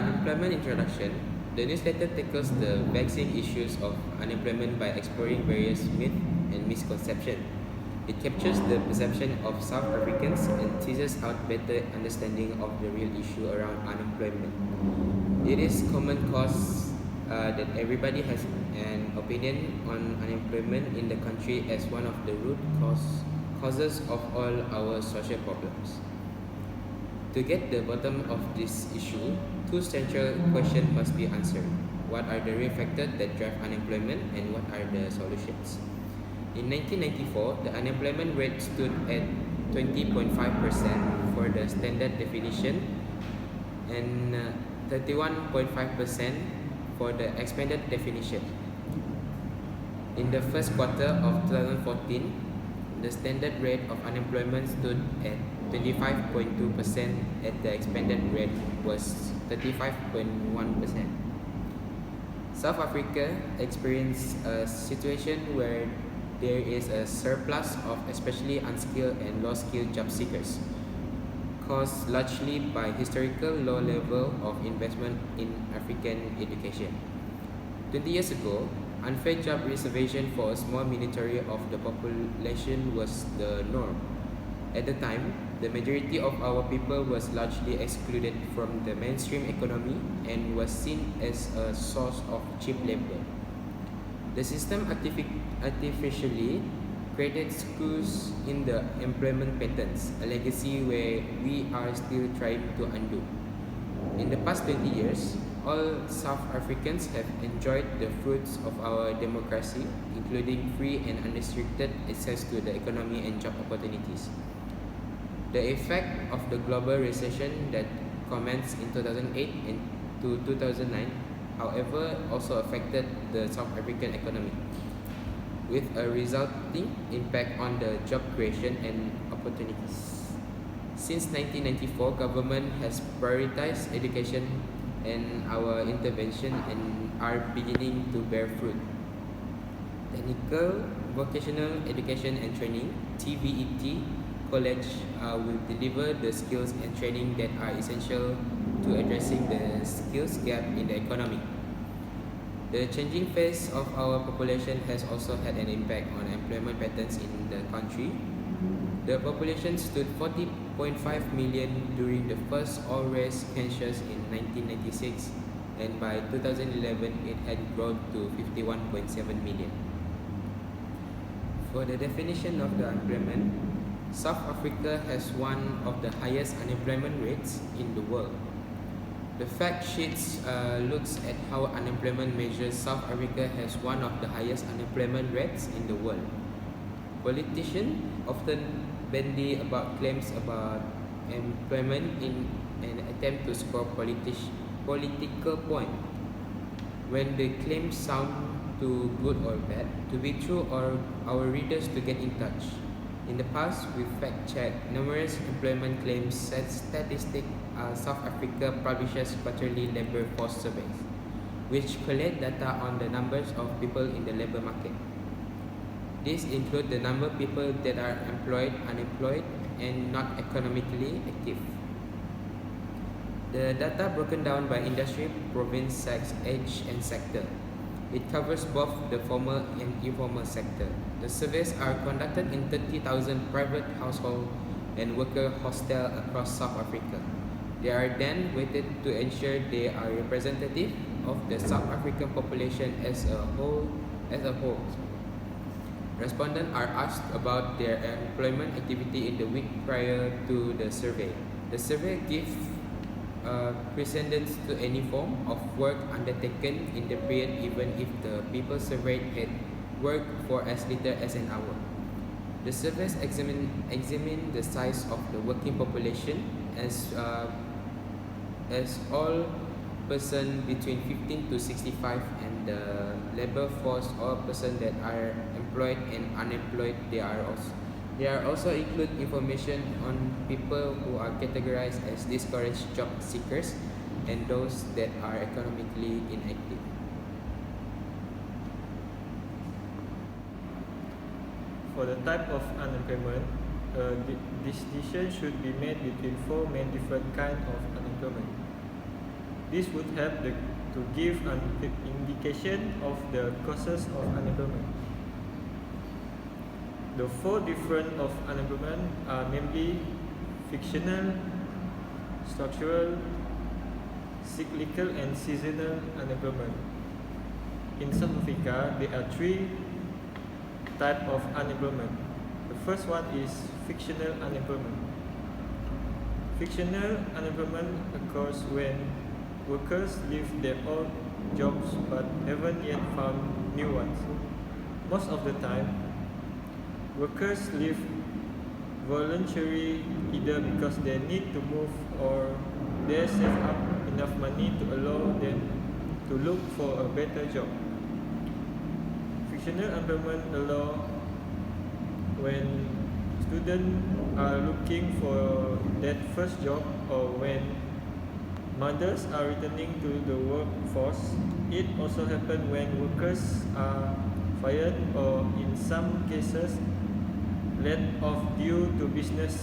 unemployment introduction, the newsletter tackles the vexing issues of unemployment by exploring various myths and misconceptions. It captures the perception of South Africans and teases out better understanding of the real issue around unemployment. It is common cause that everybody has an opinion on unemployment in the country as one of the root causes of all our social problems. To get the bottom of this issue, two central questions must be answered. What are the real factors that drive unemployment and what are the solutions? In 1994, the unemployment rate stood at 20.5% for the standard definition and 31.5% for the expanded definition. In the first quarter of 2014, the standard rate of unemployment stood at 25.2% and the expanded rate was 35.1%. South Africa experienced a situation where there is a surplus of especially unskilled and low-skilled job seekers, caused largely by historical low level of investment in African education. 20 years ago, unfair job reservation for a small minority of the population was the norm. At the time, the majority of our people was largely excluded from the mainstream economy and was seen as a source of cheap labor. The system artificially created screws in the employment patterns, a legacy where we are still trying to undo. In the past 20 years, all South Africans have enjoyed the fruits of our democracy, including free and unrestricted access to the economy and job opportunities. The effect of the global recession that commenced in 2008 and to 2009, however, also affected the South African economy, with a resulting impact on the job creation and opportunities. Since 1994, government has prioritized education and our intervention and are beginning to bear fruit. Technical Vocational Education and Training (TVET) College will deliver the skills and training that are essential to addressing the skills gap in the economy. The changing face of our population has also had an impact on employment patterns in the country. The population stood 40.5 million during the first all-race census in 1996, and by 2011 it had grown to 51.7 million. For the definition of the unemployment, South Africa has one of the highest unemployment rates in the world. The fact sheet looks at how unemployment measures. South Africa has one of the highest unemployment rates in the world. Politicians often bandy about claims about employment in an attempt to score political point. When the claims sound too good or bad to be true, or our readers to get in touch. In the past, we fact-checked numerous employment claims. Statistics South Africa publishes quarterly labor force surveys, which collect data on the numbers of people in the labor market. These include the number of people that are employed, unemployed, and not economically active. The data broken down by industry, province, sex, age, and sector. It covers both the formal and informal sector. The surveys are conducted in 30,000 private households and worker hostels across South Africa. They are then weighted to ensure they are representative of the South African population as a whole. Respondents are asked about their employment activity in the week prior to the survey. The survey gives precedence to any form of work undertaken in the period, even if the people surveyed had worked for as little as an hour. The surveys examine the size of the working population as all person between 15 to 65 and the labor force, all person that are employed and unemployed. They are also include information on people who are categorized as discouraged job seekers and those that are economically inactive. For the type of unemployment, distinction should be made between four main different kinds of unemployment. This would help to give an indication of the causes of unemployment. The four different of unemployment are namely fictional, structural, cyclical and seasonal unemployment. In South Africa, there are three types of unemployment. The first one is fictional unemployment. Fictional unemployment occurs when workers leave their old jobs but haven't yet found new ones. Most of the time, workers leave voluntarily either because they need to move or they save up enough money to allow them to look for a better job. Fictional unemployment allows when students are looking for that first job or when mothers are returning to the workforce. It also happens when workers are fired or in some cases laid off due to business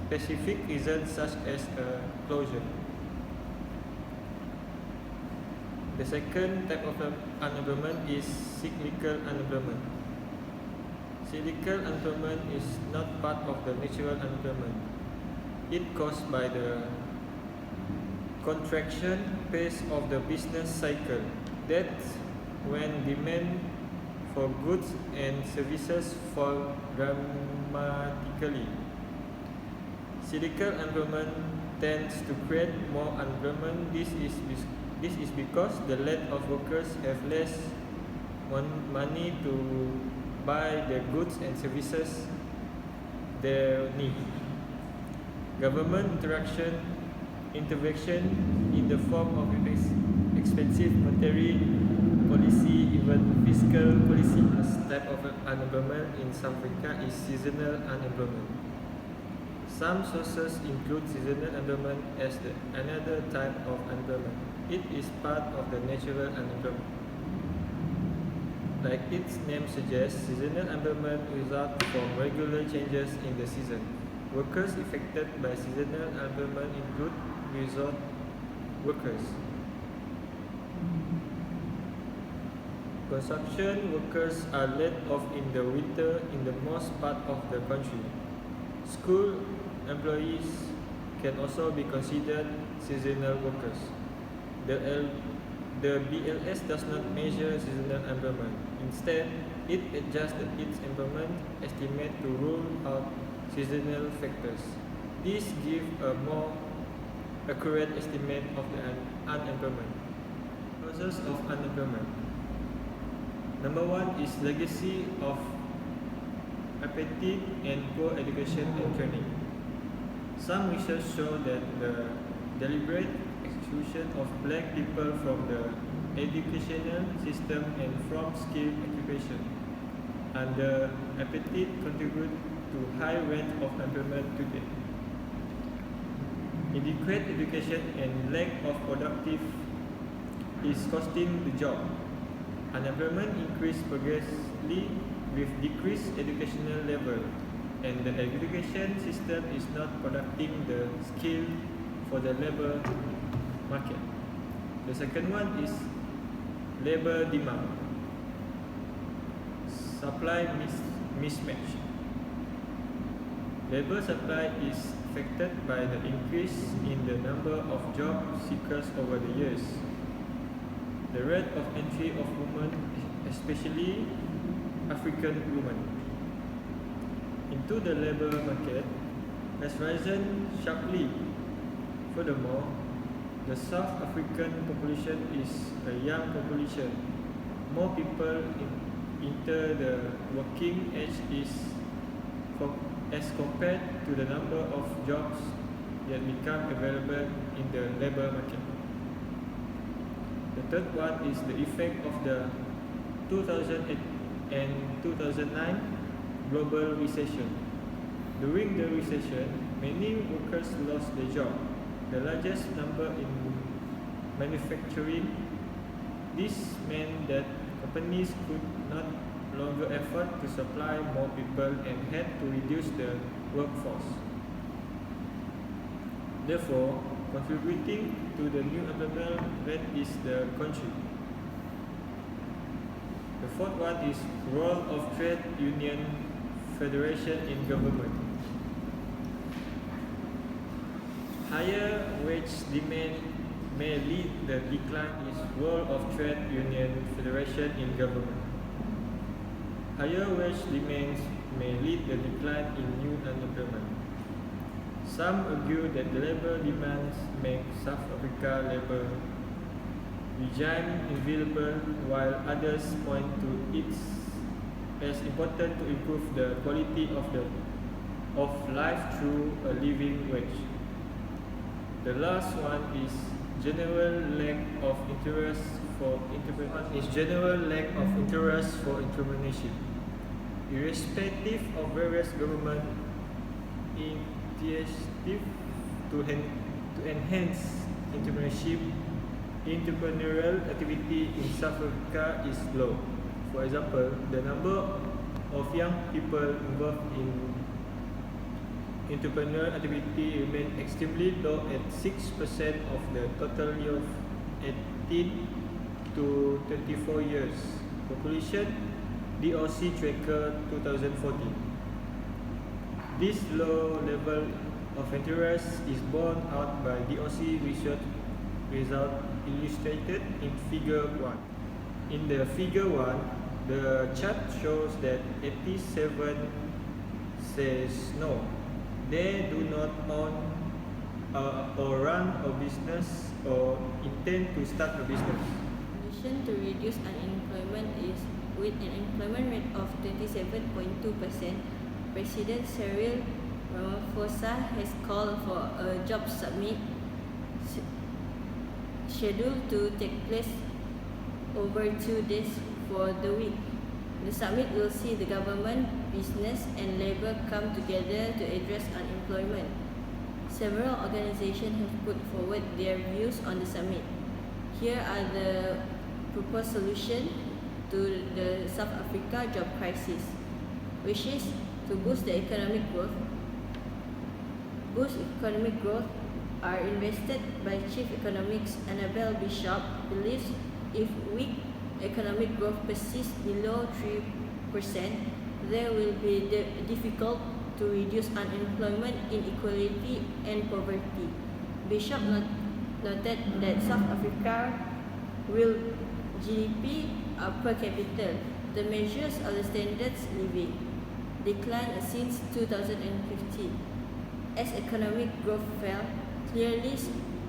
specific reasons such as a closure. The second type of unemployment is cyclical unemployment. Cyclical unemployment is not part of the natural unemployment. It caused by the contraction pace of the business cycle. That's when demand for goods and services fall dramatically. Cyclical unemployment tends to create more unemployment. This is because the lack of workers have less money to buy the goods and services they need. Government intervention in the form of expensive monetary policy, even fiscal policy. This type of unemployment in South Africa is seasonal unemployment. Some sources include seasonal unemployment as another type of unemployment. It is part of the natural unemployment. Like its name suggests, seasonal unemployment results from regular changes in the season. Workers affected by seasonal unemployment include resort workers, construction workers are laid off in the winter in the most part of the country. School employees can also be considered seasonal workers. The BLS does not measure seasonal unemployment. Instead, it adjusts its employment estimate to rule out seasonal factors. This gives a more accurate estimate of the unemployment. Causes of unemployment. Number one is legacy of apathy and poor education and training. Some research show that the deliberate exclusion of black people from the educational system and from skilled occupation and the apathy contribute to high rate of unemployment today. Inadequate education and lack of productive is costing the job. Unemployment increased progressively with decreased educational level, and the education system is not producing the skill for the labor market. The second one is labor demand, supply mismatch. Labor supply is affected by the increase in the number of job seekers over the years. The rate of entry of women, especially African women, into the labor market has risen sharply. Furthermore, the South African population is a young population. More people enter the working age as compared to the number of jobs that become available in the labor market. The third one is the effect of the 2008 and 2009 global recession. During the recession, many workers lost their job, the largest number in manufacturing. This meant that companies could not longer afford to supply more people and had to reduce the workforce. Therefore, contributing to the new employment rate is the country. The fourth one is role of trade union federation in government. Higher wage demand may lead the decline is role of trade union federation in government. Higher wage demands may lead the decline in new unemployment. Some argue that the labour demands make South Africa labour regime available, while others point to it as important to improve the quality of life through a living wage. The last one is general lack of interest for entrepreneurship. Irrespective of various government initiatives to enhance entrepreneurial activity in South Africa is low. For example, the number of young people involved in entrepreneurial activity remain extremely low at 6% of the total youth 18 to 24 years population, DOC Tracker 2014. This low level of interest is borne out by DOC research result illustrated in Figure 1. In the Figure 1, the chart shows that 87 says no. They do not own or run a business or intend to start a business. Solution to reduce unemployment is with an employment rate of 27.2%. President Syahrul has called for a job summit scheduled to take place over 2 days for the week. The summit will see the government, business and labour come together to address unemployment. Several organisations have put forward their views on the summit. Here are the proposed solutions to the South Africa job crisis, which is to boost economic growth are invested by Chief Economics Annabel Bishop believes if weak economic growth persists below 3%, there will be difficult to reduce unemployment, inequality and poverty. Bishop noted that South Africa real GDP per capita, the measures of the standards living, declined since 2015. As economic growth fell, clearly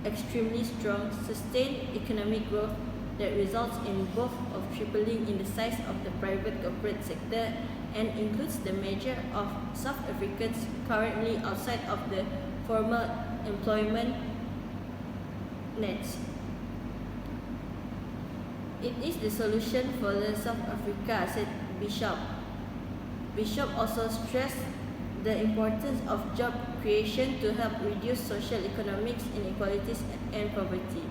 extremely strong, sustained economic growth that results in both of tripling in the size of the private corporate sector and includes the measure of South Africans currently outside of the formal employment nets. It is the solution for the South Africa, said Bishop. Bishop also stressed the importance of job creation to help reduce social economics inequalities and poverty.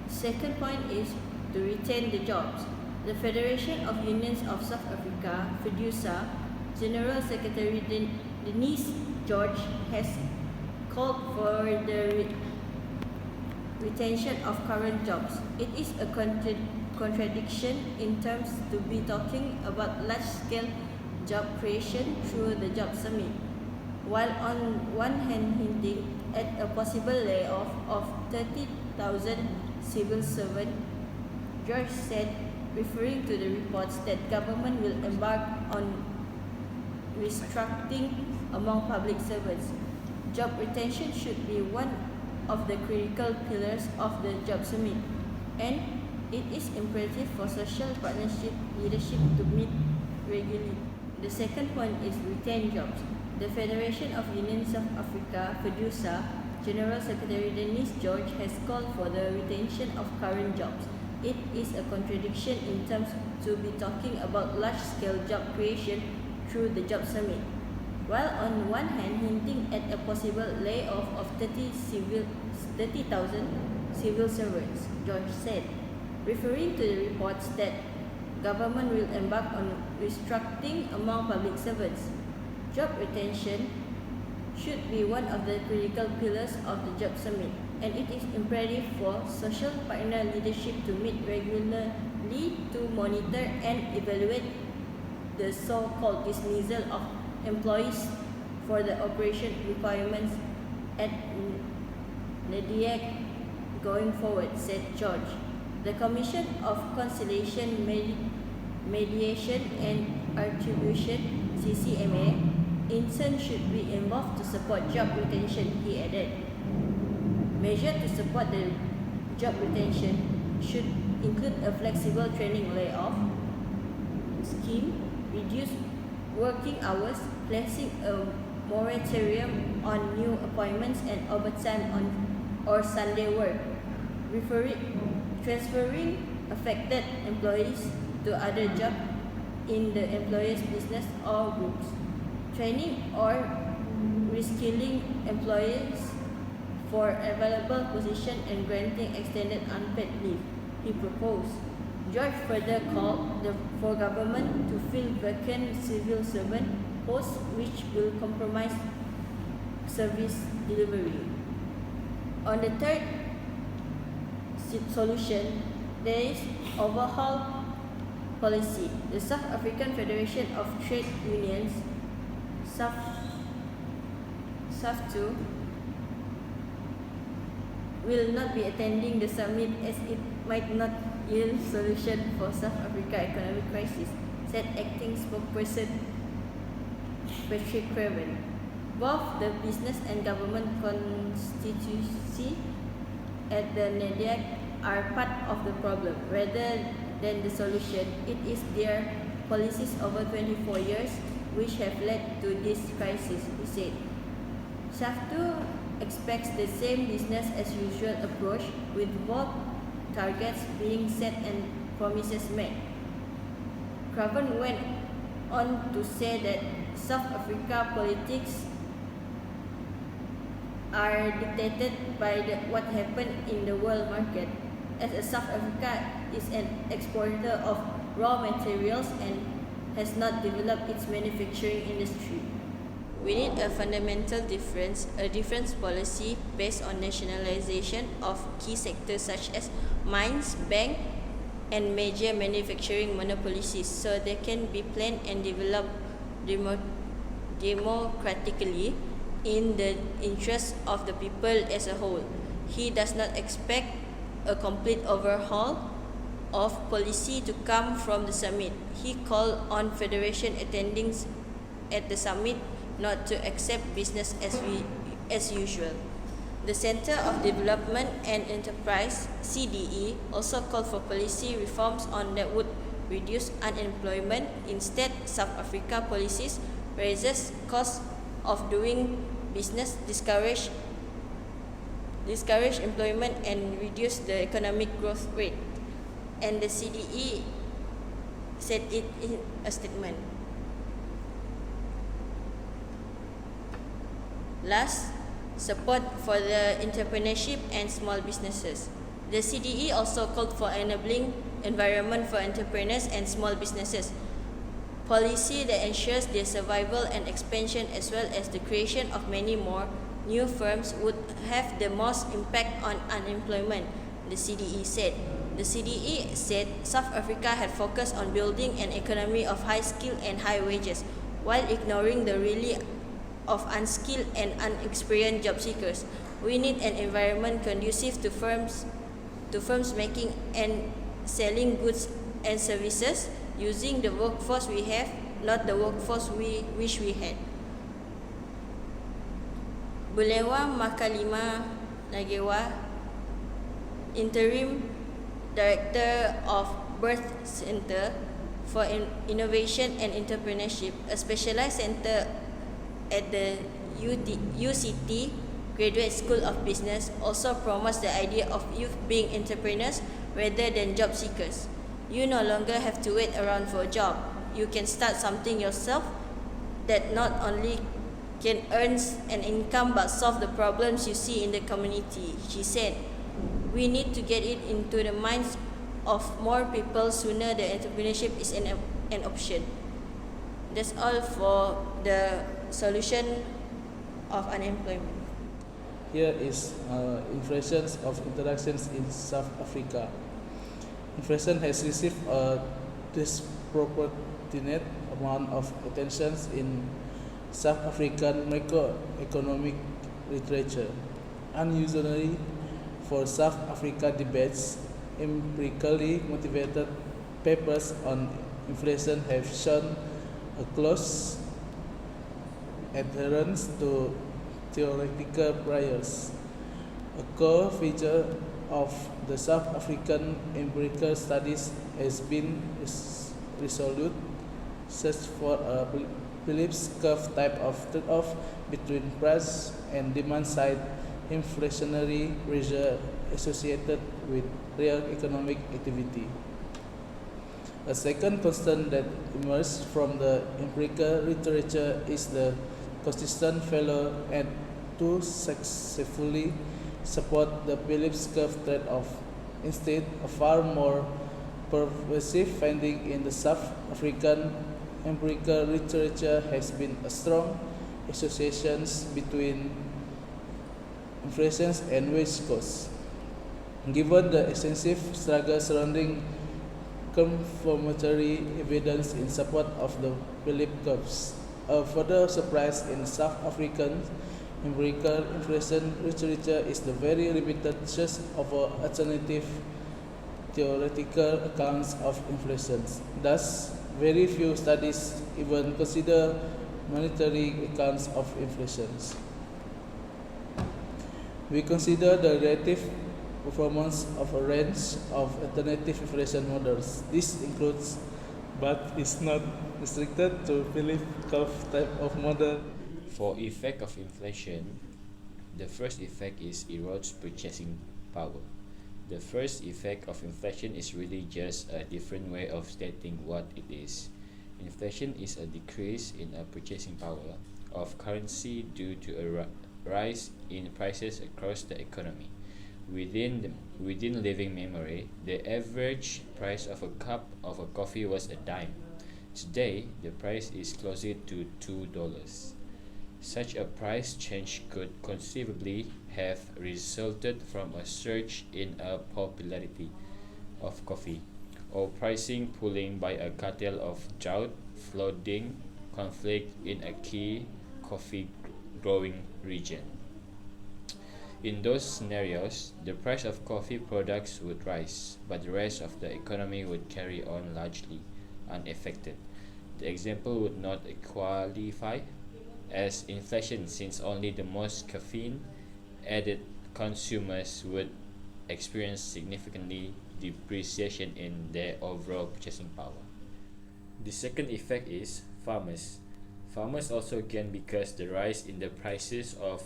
Second point is to retain the jobs. The Federation of Unions of South Africa, FEDUSA, General Secretary Denise George has called for the retention of current jobs. It is a contradiction in terms to be talking about large-scale job creation through the job summit, while on one hand hinting at a possible layoff of 30,000 civil servants. George said, referring to the reports that government will embark on restructuring among public servants. Job retention should be one of the critical pillars of the job summit, and it is imperative for social partnership leadership to meet regularly. The second point is retain jobs. The Federation of Unions of Africa, FEDUSA, General Secretary Denise George has called for the retention of current jobs. It is a contradiction in terms to be talking about large-scale job creation through the job summit, while on one hand hinting at a possible layoff of 30,000 civil servants, George said, referring to the reports that government will embark on restructuring among public servants. Job retention should be one of the critical pillars of the job summit, and it is imperative for social partner leadership to meet regularly to monitor and evaluate the so-called dismissal of employees for the operation requirements at NEDIAC going forward, said George. The Commission of Conciliation, Mediation and Arbitration, CCMA, in turn should be involved to support job retention, he added. Measures to support the job retention should include a flexible training layoff scheme, reduced working hours, placing a moratorium on new appointments and overtime or Sunday work, transferring affected employees to other jobs in the employer's business or groups, training or reskilling employees for available position and granting extended unpaid leave, he proposed. George further called for government to fill vacant civil servant posts which will compromise service delivery. On the third solution, there is overhaul policy. The South African Federation of Trade Unions, SAFTU, will not be attending the summit as it might not yield solution for South Africa economic crisis, said acting spokesperson Patrick Craven. Both the business and government constituency at the NEDIAC are part of the problem rather than the solution. It is their policies over 24 years which have led to this crisis, he said. SAFTU expects the same business as usual approach, with both targets being set and promises met. Craven went on to say that South Africa politics are dictated by what happened in the world market, as South Africa is an exporter of raw materials and has not developed its manufacturing industry. We need a fundamental difference, a difference policy based on nationalization of key sectors such as mines, bank, and major manufacturing monopolies, so they can be planned and developed democratically in the interest of the people as a whole. He does not expect a complete overhaul of policy to come from the summit. He called on federation attendings at the summit not to accept business as usual. The Centre of Development and Enterprise, CDE, also called for policy reforms that would reduce unemployment. Instead, South Africa policies raises costs of doing business, discourage employment and reduce the economic growth rate. And the CDE said it in a statement. Last, support for the entrepreneurship and small businesses. The CDE also called for enabling environment for entrepreneurs and small businesses, policy that ensures their survival and expansion as well as the creation of many more new firms would have the most impact on unemployment, the CDE said. The CDE said South Africa had focused on building an economy of high skill and high wages while ignoring the really of unskilled and unexperienced job seekers. We need an environment conducive to firms making and selling goods and services using the workforce we have, not the workforce we wish we had. Bulewa Makalima Nagewa, Interim Director of Birth Center for Innovation and Entrepreneurship, a specialized center at the UCT Graduate School of Business, also promotes the idea of youth being entrepreneurs rather than job seekers. You no longer have to wait around for a job. You can start something yourself that not only can earn an income but solve the problems you see in the community, she said. We need to get it into the minds of more people sooner that entrepreneurship is an option. That's all for the solution of unemployment. Here is inflation of interactions in South Africa. Inflation has received a disproportionate amount of attention in South African macroeconomic literature. Unusually for South Africa debates, empirically motivated papers on inflation have shown a close adherence to theoretical priors. A core feature of the South African empirical studies has been resolute search for a Phillips curve type of trade-off between price and demand side inflationary pressure associated with real economic activity. A second constant that emerged from the empirical literature is the consistent failure and to successfully support the Phillips curve trade-off. Instead, a far more pervasive finding in the South African empirical literature has been a strong associations between inflation and wage costs. Given the extensive struggle surrounding confirmatory evidence in support of the Phillips curves, a further surprise in South African empirical inflation literature is the very limited search of alternative theoretical accounts of inflation. Thus, very few studies even consider monetary accounts of inflation. We consider the relative performance of a range of alternative inflation models. This includes, but is not restricted to Phillips curve type of model. For effect of inflation, the first effect is erodes purchasing power. The first effect of inflation is really just a different way of stating what it is. Inflation is a decrease in a purchasing power of currency due to a rise in prices across the economy. Within living memory, the average price of a cup of a coffee was a dime. Today, the price is closer to $2. Such a price change could conceivably have resulted from a surge in a popularity of coffee, or pricing pulling by a cartel of drought, flooding, conflict in a key coffee growing region. In those scenarios, the price of coffee products would rise, but the rest of the economy would carry on largely unaffected. The example would not qualify as inflation since only the most caffeine added consumers would experience significantly depreciation in their overall purchasing power. The second effect is farmers. Farmers also gain because the rise in the prices of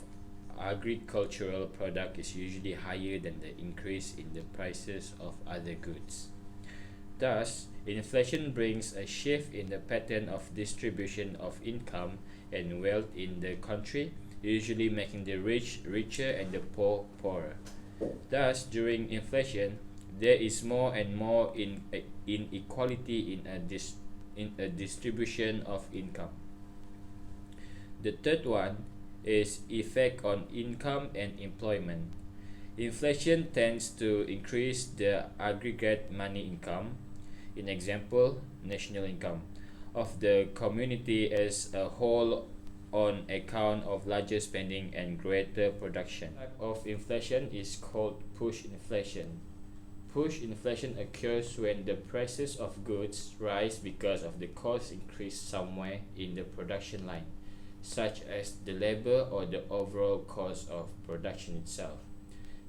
agricultural product is usually higher than the increase in the prices of other goods. Thus, inflation brings a shift in the pattern of distribution of income and wealth in the country, usually making the rich richer and the poor poorer. Thus, during inflation, there is more and more inequality in a distribution of income. The third one is effect on income and employment. Inflation tends to increase the aggregate money income, in example, national income, of the community as a whole on account of larger spending and greater production. Type of inflation is called push inflation. Push inflation occurs when the prices of goods rise because of the cost increase somewhere in the production line, such as the labor or the overall cost of production itself.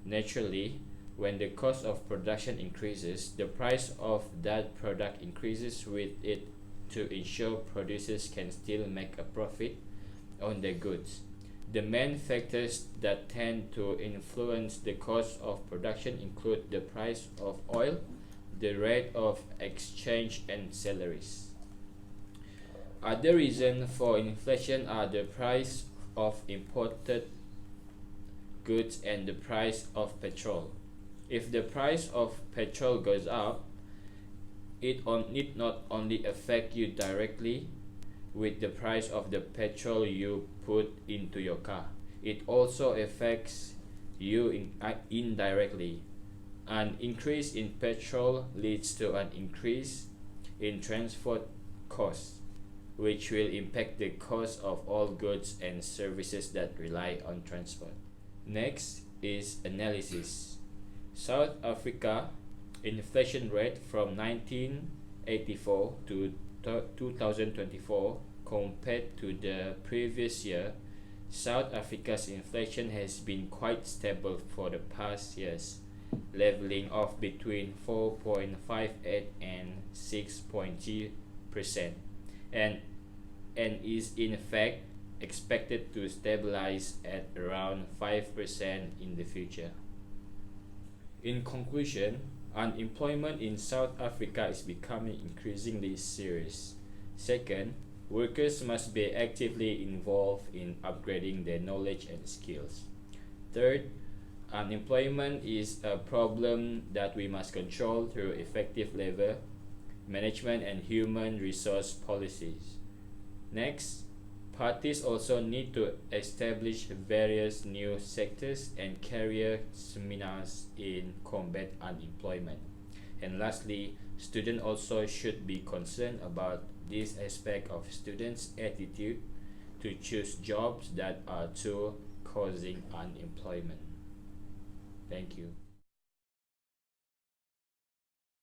Naturally, when the cost of production increases, the price of that product increases with it to ensure producers can still make a profit on their goods. The main factors that tend to influence the cost of production include the price of oil, the rate of exchange, and salaries. Other reasons for inflation are the price of imported goods and the price of petrol. If the price of petrol goes up, it not only affect you directly, with the price of the petrol you put into your car. It also affects you indirectly. An increase in petrol leads to an increase in transport costs, which will impact the cost of all goods and services that rely on transport. Next is analysis. South Africa inflation rate from 1984 to 2024 compared to the previous year. South Africa's inflation has been quite stable for the past years, leveling off between 4.58 and 6.0%, and is in fact expected to stabilize at around 5% in the future. In conclusion, unemployment in South Africa is becoming increasingly serious. Second, workers must be actively involved in upgrading their knowledge and skills. Third, unemployment is a problem that we must control through effective labor management and human resource policies. Next, parties also need to establish various new sectors and career seminars in combat unemployment. And lastly, students also should be concerned about this aspect of students' attitude to choose jobs that are causing unemployment. Thank you.